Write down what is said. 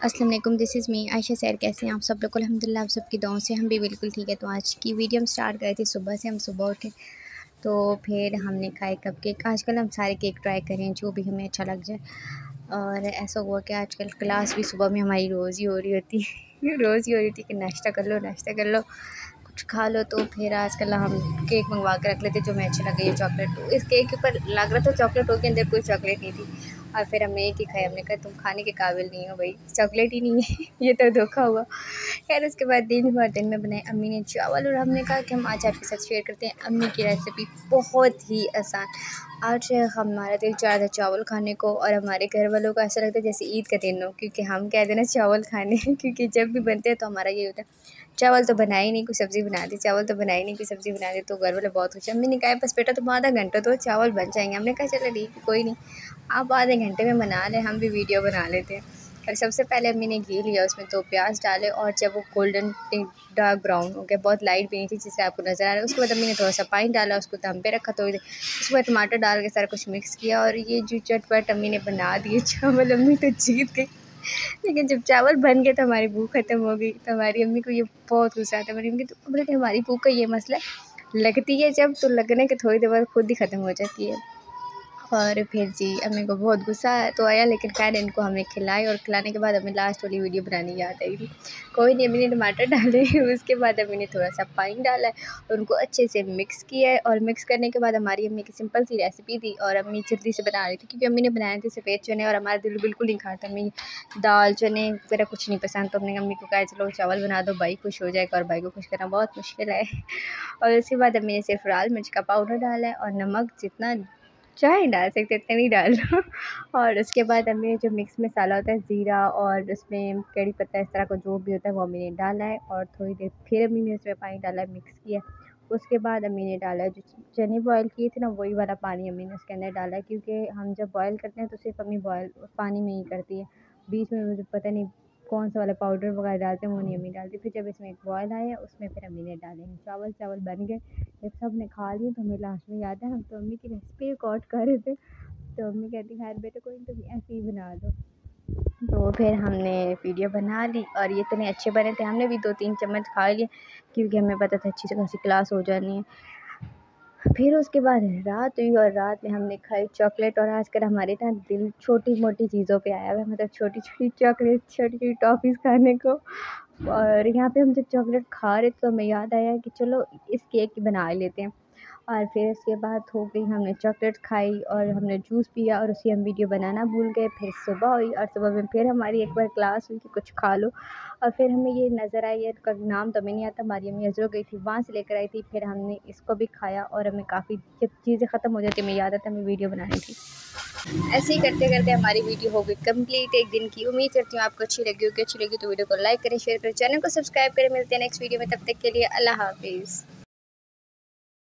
अस्सलाम वालेकुम, this is me Ayesha सैर। कैसे हैं आप सब लोग? अल्हम्दुलिल्लाह आप सबकी दुआओं से हम भी बिल्कुल ठीक है। तो आज की वीडियो हम स्टार्ट करे थे सुबह से। हम सुबह उठे तो फिर हमने खाए कपकेक। आजकल हम सारे केक ट्राई करें जो भी हमें अच्छा लग जाए। और ऐसा हुआ कि आजकल क्लास भी सुबह में हमारी रोज़ ही हो रही होती है रोज़ ही हो रही थी कि नाश्ता कर लो, नाश्ता कर लो, कुछ खा लो। तो फिर आजकल हम केक मंगवा के रख लेते जो हमें अच्छा लगे। ये चॉकलेट, तो इस केक के ऊपर लग रहा था चॉकलेट हो, के अंदर कोई चॉकलेट नहीं थी। और फिर हमने एक ही खाया। हमने कहा तुम खाने के काबिल नहीं हो भाई, चॉकलेट ही नहीं है ये तो धोखा हुआ। खैर उसके बाद दिन में बनाए अम्मी ने चावल, और हमने कहा कि हम आज आपके साथ शेयर करते हैं अम्मी की रेसिपी, बहुत ही आसान। आज हमारा दिल चाह रहा था चावल खाने को, और हमारे घर वालों को ऐसा लगता है जैसे ईद का दिन हो, क्योंकि हम कहते हैं ना चावल खाने क्योंकि जब भी बनते हैं तो हमारा ये होता है चावल तो बनाए नहीं, कोई सब्ज़ी बना दी, चावल तो बनाए नहीं, कोई सब्ज़ी बना दी। तो घर वाले बहुत खुश। अम्मी ने कहा बस बेटा तुम आधा घंटा तो चावल बन जाएंगे। हमने कहा चलो ठीक है कोई नहीं, आप आधे घंटे में बना लें, हम भी वीडियो बना लेते हैं। और सबसे पहले अम्मी ने घी लिया, उसमें 2 प्याज डाले, और जब वो गोल्डन डार्क ब्राउन हो गया, बहुत लाइट भी नहीं थी जिससे आपको नज़र आ रहा है, उसके बाद अम्मी ने थोड़ा सा पानी डाला, उसको दम पे रखा थोड़ी देर। उसके बाद टमाटर डाल के सारा कुछ मिक्स किया, और ये जो चटपट अम्मी ने बना दिए चावल, अम्मी तो जीत गई। लेकिन जब चावल बन गए तो हमारी भूख ख़त्म हो गई। तो हमारी अम्मी को ये बहुत गुस्सा आता है। मेरी अम्मी तो बोले कि हमारी भूख का ये मसला है, लगती है जब तो लगने के थोड़ी देर बाद खुद ही ख़त्म हो जाती है। और फिर जी अम्मी को बहुत गुस्सा तो आया, लेकिन खैर इनको हमने खिलाई, और खिलाने के बाद हमें लास्ट वाली वीडियो बनानी याद आई थी। कोई नहीं, अम्मी ने टमाटर डाले उसके बाद अम्मी ने थोड़ा सा पानी डाला है और उनको अच्छे से मिक्स किया है। और मिक्स करने के बाद हमारी अम्मी की सिंपल सी रेसिपी थी, और अम्मी जल्दी से बना रही थी क्योंकि अम्मी ने बनाए थे सफ़ेद चने, और हमारा दिल बिल्कुल नहीं खाता। अम्मी दाल चने वगैरह कुछ नहीं पसंद, तो हमने अम्मी को कहा चलो चावल बना दो, भाई खुश हो जाएगा। और भाई को खुश करना बहुत मुश्किल है। और उसके बाद अम्मी ने सिर्फ लाल मिर्च का पाउडर डाला है, और नमक जितना चाहे डाल सकते इतने नहीं डालना। और उसके बाद अम्मी ने जो मिक्स मसाला होता है ज़ीरा, और उसमें कड़ी पत्ता, इस तरह का जो भी होता है वो अम्मी ने डाला है। और थोड़ी देर फिर अम्मी ने उसमें पानी डाला, मिक्स किया। उसके बाद अम्मी ने डाला जो चने बॉयल किए थे ना, वही वाला पानी अम्मी ने उसके अंदर डाला है, क्योंकि हम जब बॉयल करते हैं तो सिर्फ अम्मी बॉयल पानी में ही करती है। बीच में मुझे पता नहीं कौन सा वाला पाउडर वगैरह डालते हैं, वो नहीं अम्मी डालती। फिर जब इसमें एक बॉयल आया उसमें फिर अम्मी ने डाले हैं चावल। चावल बन गए, जब सब ने खा लिए तो हमें लास्ट में याद है हम तो अम्मी की रेसिपी रिकॉर्ड कर रहे थे, तो अम्मी कहती खैर बेटे कोई नहीं, तुम ऐसे ही बना दो। तो फिर हमने वीडियो बना ली, और ये इतने अच्छे बने थे, हमने भी 2-3 चम्मच खा लिए क्योंकि हमें पता था अच्छी खासी क्लास हो जानी है। फिर उसके बाद रात हुई, और रात में हमने खाई चॉकलेट। और आजकल हमारे ना दिल छोटी मोटी चीज़ों पे आया हुआ है, मतलब छोटी छोटी चॉकलेट, छोटी छोटी टॉफ़ीज़ खाने को। और यहाँ पे हम जब चॉकलेट खा रहे तो हमें याद आया कि चलो इस केक की बना ही लेते हैं। और फिर उसके बाद हो गई, हमने चॉकलेट खाई और हमने जूस पिया, और उसकी हम वीडियो बनाना भूल गए। फिर सुबह हुई, और सुबह में फिर हमारी एक बार क्लास हुई कि कुछ खा लो। और फिर हमें ये नज़र आई, इसका नाम तो हमें नहीं आता, हमारी अम्मी अज़रो गई थी वहाँ से लेकर आई थी। फिर हमने इसको भी खाया, और हमें काफ़ी जब चीज़ें ख़त्म हो जाती हमें याद आता हमें वीडियो बनानी थी। ऐसे ही करते करते हमारी वीडियो हो गई कंप्लीट एक दिन की। उम्मीद करती हूँ आपको अच्छी लगी होगी। अच्छी लगी तो वीडियो को लाइक करें, शेयर करें, चैनल को सब्सक्राइब करें। मिलते हैं नेक्स्ट वीडियो में, तब तक के लिए अल्लाह हाफिज़।